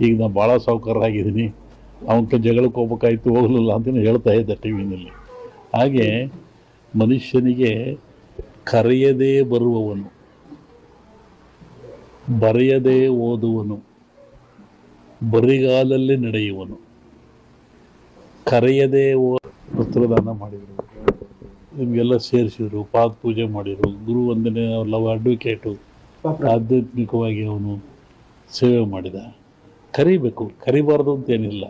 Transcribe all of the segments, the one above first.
ಈಗ ನಾನು ಭಾಳ ಸಾಹುಕಾರರಾಗಿದ್ದೀನಿ, ಅವನ ಜಗಳಕ್ಕೆ ಹೋಗ್ಬೇಕಾಯ್ತು, ಹೋಗಲಿಲ್ಲ ಅಂತ ಹೇಳ್ತಾ ಇದ್ದೆ ಟಿ ವಿನಲ್ಲಿ. ಹಾಗೆ ಮನುಷ್ಯನಿಗೆ ಕರೆಯದೇ ಬರುವವನು, ಬರೆಯದೇ ಓದುವನು, ಬರಿಗಾಲಲ್ಲಿ ನಡೆಯುವನು, ಕರೆಯದೇ ವಸ್ತ್ರದಾನ ಮಾಡಿದರು, ನಿಮಗೆಲ್ಲ ಸೇರಿಸಿದ್ರು, ಪಾದ ಪೂಜೆ ಮಾಡಿದರು, ಗುರು ವಂದನೆ ಲವ್ ಅಡ್ವೊಕೇಟು, ಆಧ್ಯಾತ್ಮಿಕವಾಗಿ ಅವನು ಸೇವೆ ಮಾಡಿದ. ಕರಿಬೇಕು, ಕರಿಬಾರ್ದು ಅಂತೇನಿಲ್ಲ.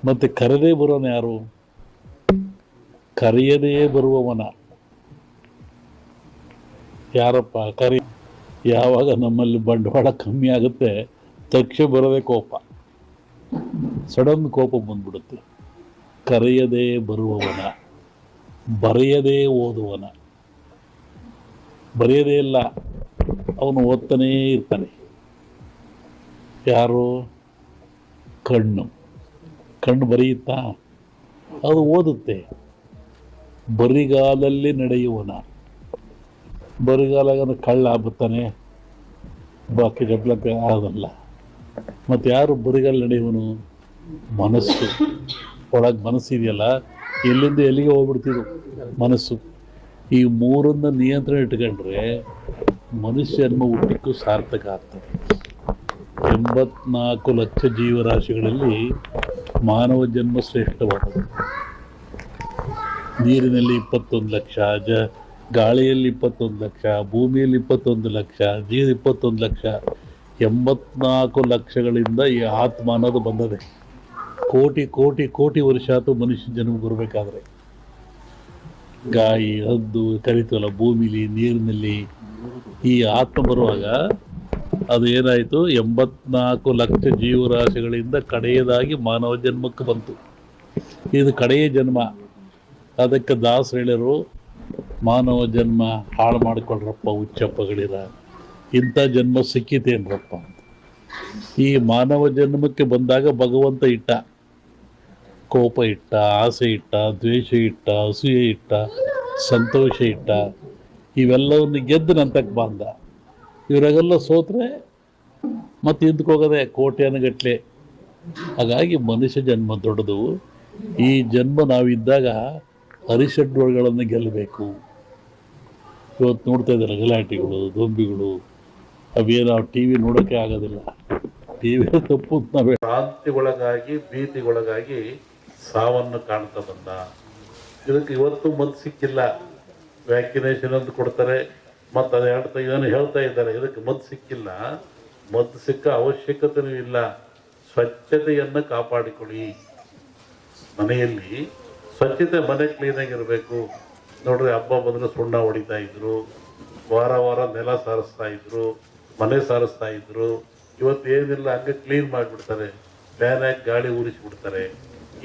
ಮತ್ತು ಕರೆದೇ ಬರೋನು ಯಾರು? ಕರೆಯದೇ ಬರುವವನ ಯಾರಪ್ಪ? ಯಾವಾಗ ನಮ್ಮಲ್ಲಿ ಬಂಡವಾಳ ಕಮ್ಮಿ ಆಗುತ್ತೆ ತಕ್ಷಣ ಬರೋದೇ ಕೋಪ, ಸಡನ್ ಕೋಪ ಬಂದ್ಬಿಡುತ್ತೆ. ಕರೆಯದೇ ಬರುವವನ, ಬರೆಯದೇ ಓದುವನ. ಬರೆಯದೇ ಇಲ್ಲ, ಅವನು ಓದ್ತಾನೇ ಇರ್ತಾನೆ. ಯಾರು? ಕಣ್ಣು. ಕಣ್ಣು ಬರೆಯುತ್ತಾ? ಅದು ಓದುತ್ತೆ. ಬರಿಗಾಲಲ್ಲಿ ನಡೆಯುವನ. ಬರಿಗಾಲ ಕಳ್ಳ ಆಗ್ಬಿಡ್ತಾನೆ, ಬಾಕಿ ಜಬ್ಲಕ್ಕೆ ಆಗೋದಲ್ಲ. ಮತ್ತು ಯಾರು ಬರಿಗಾಲ ನಡೆಯುವನು? ಮನಸ್ಸು. ಒಳಗೆ ಮನಸ್ಸಿದೆಯಲ್ಲ, ಎಲ್ಲಿಂದ ಎಲ್ಲಿಗೆ ಹೋಗ್ಬಿಡ್ತಿದ್ರು ಮನಸ್ಸು. ಈ ಮೂರನ್ನು ನಿಯಂತ್ರಣ ಇಟ್ಕೊಂಡ್ರೆ ಮನುಷ್ಯ ಜನ್ಮ ಹುಟ್ಟಿಕ್ಕೂ ಸಾರ್ಥಕ ಆಗ್ತದೆ. 84 ಲಕ್ಷ ಜೀವರಾಶಿಗಳಲ್ಲಿ ಮಾನವ ಜನ್ಮ ಶ್ರೇಷ್ಠವಾದದ್ದು. ನೀರಿನಲ್ಲಿ 21 ಲಕ್ಷ, ಗಾಳಿಯಲ್ಲಿ 21 ಲಕ್ಷ, ಭೂಮಿಯಲ್ಲಿ 21 ಲಕ್ಷ, 21 ಲಕ್ಷ. 84 ಲಕ್ಷಗಳಿಂದ ಈ ಆತ್ಮ ಅನ್ನೋದು ಬಂದದೆ. ಕೋಟಿ ಕೋಟಿ ಕೋಟಿ ವರ್ಷ ಆಯ್ತು ಮನುಷ್ಯ ಜನ್ಮ ಬರಬೇಕಾದ್ರೆ. ಗಾಯಿ, ಹದ್ದು ಕರಿತವಲ್ಲ, ಭೂಮಿಲಿ, ನೀರಿನಲ್ಲಿ ಈ ಆತ್ಮ ಬರುವಾಗ ಅದು ಏನಾಯಿತು? 84 ಲಕ್ಷ ಜೀವರಾಶಿಗಳಿಂದ ಕಡೆಯದಾಗಿ ಮಾನವ ಜನ್ಮಕ್ಕೆ ಬಂತು. ಇದು ಕಡೆಯ ಜನ್ಮ. ಅದಕ್ಕೆ ದಾಸ್ ಹೇಳಿರು, ಮಾನವ ಜನ್ಮ ಹಾಳು ಮಾಡಿಕೊಳ್ಳ್ರಪ್ಪ ಹುಚ್ಚಪ್ಪಗಳಿರ, ಇಂಥ ಜನ್ಮ ಸಿಕ್ಕಿತೇನ್ರಪ್ಪ ಅಂತ. ಈ ಮಾನವ ಜನ್ಮಕ್ಕೆ ಬಂದಾಗ ಭಗವಂತ ಇಟ್ಟ, ಕೋಪ ಇಟ್ಟ, ಆಸೆ ಇಟ್ಟ, ದ್ವೇಷ ಇಟ್ಟ, ಅಸೂಯೆ ಇಟ್ಟ, ಸಂತೋಷ ಇಟ್ಟ. ಇವೆಲ್ಲವನ್ನು ಗೆದ್ದು ನಂತಕ್ಕೆ ಬಂದ. ಇವರಾಗೆಲ್ಲ ಸೋತ್ರೆ ಮತ್ತೆ ಹಿಂದಕ್ಕೋಗದೆ ಕೋಟ್ಯಾನುಗಟ್ಲೆ. ಹಾಗಾಗಿ ಮನುಷ್ಯ ಜನ್ಮ ದೊಡ್ಡದು. ಈ ಜನ್ಮ ನಾವಿದ್ದಾಗ ಅರಿಷಡ್ವರ್ಗಳನ್ನು ಗೆಲ್ಲಬೇಕು. ಇವತ್ತು ನೋಡ್ತಾ ಇದ್ದಾರೆ ಗಲಾಟೆಗಳು, ದೊಂಬಿಗಳು, ಅವೇನು ಟಿ ವಿ ನೋಡೋಕ್ಕೆ ಆಗೋದಿಲ್ಲ. ಟಿ ವಿ ತಪ್ಪು ನಾವೇ. ಕ್ರಾಂತಿಗೊಳಗಾಗಿ, ಭೀತಿಗೊಳಗಾಗಿ ಸಾವನ್ನು ಕಾಣ್ತಾ ಬಂದ. ಇದಕ್ಕೆ ಇವತ್ತು ಮದ್ದು ಸಿಕ್ಕಿಲ್ಲ. ವ್ಯಾಕ್ಸಿನೇಷನ್ ಅಂತ ಕೊಡ್ತಾರೆ, ಮತ್ತು ಅದು ಇದನ್ನು ಹೇಳ್ತಾ ಇದ್ದಾರೆ, ಇದಕ್ಕೆ ಮದ್ದು ಸಿಕ್ಕಿಲ್ಲ. ಮದ್ದು ಸಿಕ್ಕ ಅವಶ್ಯಕತೆಯೂ ಇಲ್ಲ. ಸ್ವಚ್ಛತೆಯನ್ನು ಕಾಪಾಡಿಕೊಳ್ಳಿ. ಮನೆಯಲ್ಲಿ ಸ್ವಚ್ಛತೆ, ಮನೆ ಕ್ಲೀನಾಗಿರಬೇಕು. ನೋಡ್ರಿ, ಹಬ್ಬ ಬಂದರೆ ಸುಣ್ಣ ಹೊಡಿತಾ ಇದ್ರು, ವಾರ ವಾರ ನೆಲ ಸಾರಿಸ್ತಾ ಇದ್ರು, ಮನೆ ಸಾರಿಸ್ತಾ ಇದ್ರು. ಇವತ್ತು ಏನಿಲ್ಲ, ಹಂಗೆ ಕ್ಲೀನ್ ಮಾಡಿಬಿಡ್ತಾರೆ, ಫ್ಯಾನ್ ಹಾಕಿ ಗಾಳಿ ಉರಿಸಿಬಿಡ್ತಾರೆ.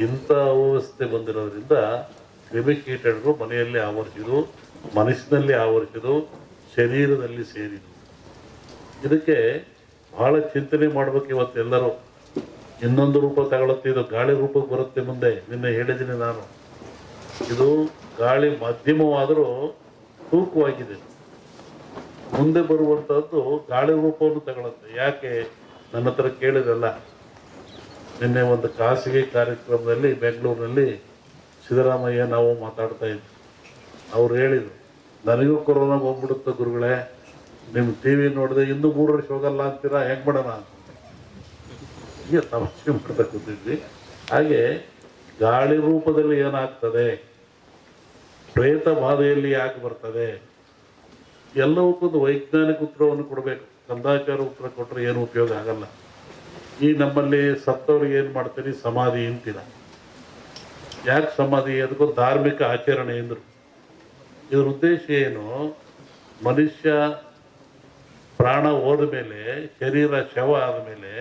ಇಂಥ ವ್ಯವಸ್ಥೆ ಬಂದಿರೋದ್ರಿಂದ ಕ್ರಿಮಿಕೀಟಗಳು ಮನೆಯಲ್ಲಿ ಆವರಿಸಿದು, ಮನಸ್ಸಿನಲ್ಲಿ ಆವರಿಸಿದು, ಶರೀರದಲ್ಲಿ ಸೇರಿದು. ಇದಕ್ಕೆ ಬಹಳ ಚಿಂತನೆ ಮಾಡ್ಬೇಕು ಇವತ್ತೆಲ್ಲರೂ. ಇನ್ನೊಂದು ರೂಪ ತಗೊಳುತ್ತೆ, ಇದು ಗಾಳಿ ರೂಪಕ್ಕೆ ಬರುತ್ತೆ ಮುಂದೆ. ನಿನ್ನೆ ಹೇಳಿದ್ದೀನಿ ನಾನು, ಇದು ಗಾಳಿ ಮಾಧ್ಯಮವಾದರೂ ತೂಕವಾಗಿದೆ. ಮುಂದೆ ಬರುವಂಥದ್ದು ಗಾಳಿ ರೂಪವನ್ನು ತಗೊಳುತ್ತೆ. ಯಾಕೆ? ನನ್ನ ಹತ್ರ ಕೇಳಿದಲ್ಲ. ನಿನ್ನೆ ಒಂದು ಖಾಸಗಿ ಕಾರ್ಯಕ್ರಮದಲ್ಲಿ ಬೆಂಗಳೂರಿನಲ್ಲಿ ಸಿದ್ದರಾಮಯ್ಯ ನಾವು ಮಾತಾಡ್ತಾ ಇದ್ವಿ. ಅವ್ರು ಹೇಳಿದರು, ನನಗೂ ಕೊರೋನಾ ಹೋಗ್ಬಿಡುತ್ತೆ ಗುರುಗಳೇ, ನಿಮ್ಮ ಟಿ ವಿ ನೋಡಿದೆ ಇನ್ನೂ 3 ವರ್ಷ ಹೋಗಲ್ಲ ಅಂತೀರಾ, ಹೆಂಗೆ ಮಾಡೋಣ ಅಂತ ಹೀಗೆ ತಮಾಷೆ ಮಾಡ್ತಾ ಕೂತಿದ್ವಿ. ಹಾಗೆ ಗಾಳಿ ರೂಪದಲ್ಲಿ ಏನಾಗ್ತದೆ, ಪ್ರೇತ ಬಾಧೆಯಲ್ಲಿ ಯಾಕೆ ಬರ್ತದೆ, ಎಲ್ಲವಕ್ಕೊಂದು ವೈಜ್ಞಾನಿಕ ಉತ್ತರವನ್ನು ಕೊಡಬೇಕು. ಕಂದಾಚಾರ ಉತ್ತರ ಕೊಟ್ಟರೆ ಏನು ಉಪಯೋಗ ಆಗಲ್ಲ. ಈ ನಮ್ಮಲ್ಲಿ ಸತ್ತವ್ರಿಗೆ ಏನು ಮಾಡ್ತೀರಿ, ಸಮಾಧಿ ಅಂತೀರ. ಯಾಕೆ ಸಮಾಧಿ? ಅದಕ್ಕೂ ಧಾರ್ಮಿಕ ಆಚರಣೆ ಎಂದರು. ಇದ್ರ ಉದ್ದೇಶ ಏನು? ಮನುಷ್ಯ ಪ್ರಾಣ ಹೋದ ಮೇಲೆ, ಶರೀರ ಶವ ಆದಮೇಲೆ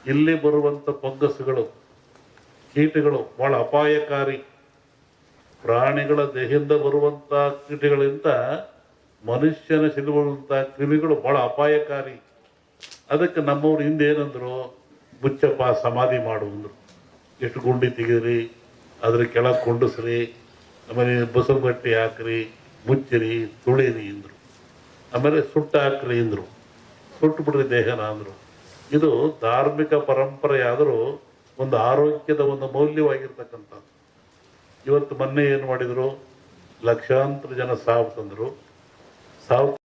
ಇಲ್ಲಿ ಬರುವಂಥ ಫಂಗಸ್ಗಳು, ಕೀಟಗಳು ಭಾಳ ಅಪಾಯಕಾರಿ. ಪ್ರಾಣಿಗಳ ದೇಹದಿಂದ ಬರುವಂಥ ಕೀಟಗಳಿಂದ ಮನುಷ್ಯನ ಸಿಲುಬರುವಂಥ ಕ್ರಿಮಿಗಳು ಭಾಳ ಅಪಾಯಕಾರಿ. ಅದಕ್ಕೆ ನಮ್ಮವ್ರು ಹಿಂದೆ ಏನಂದ್ರು, ಮುಚ್ಚಪ್ಪ ಸಮಾಧಿ ಮಾಡುವಂದ್ರು. ಎಷ್ಟು ಗುಂಡಿ ತೆಗೀರಿ, ಅದ್ರ ಕೆಳಗೆ ಕೊಂಡಿಸ್ರಿ, ಆಮೇಲೆ ಬಸವಗಟ್ಟಿ ಹಾಕ್ರಿ, ಮುಚ್ಚಿರಿ, ತುಳಿರಿ ಅಂದರು. ಆಮೇಲೆ ಸುಟ್ಟು ಹಾಕ್ರಿ ಅಂದರು. ಸುಟ್ಟು ಬಿಡ್ರಿ ದೇಹನ ಅಂದರು. ಇದು ಧಾರ್ಮಿಕ ಪರಂಪರೆಯಾದರೂ ಒಂದು ಆರೋಗ್ಯದ ಒಂದು ಮೌಲ್ಯವಾಗಿರ್ತಕ್ಕಂಥದ್ದು. ಇವತ್ತು ಮೊನ್ನೆ ಏನು ಮಾಡಿದರು, ಲಕ್ಷಾಂತರ ಜನ ಸಾವು ತಂದರು. ಸಾವು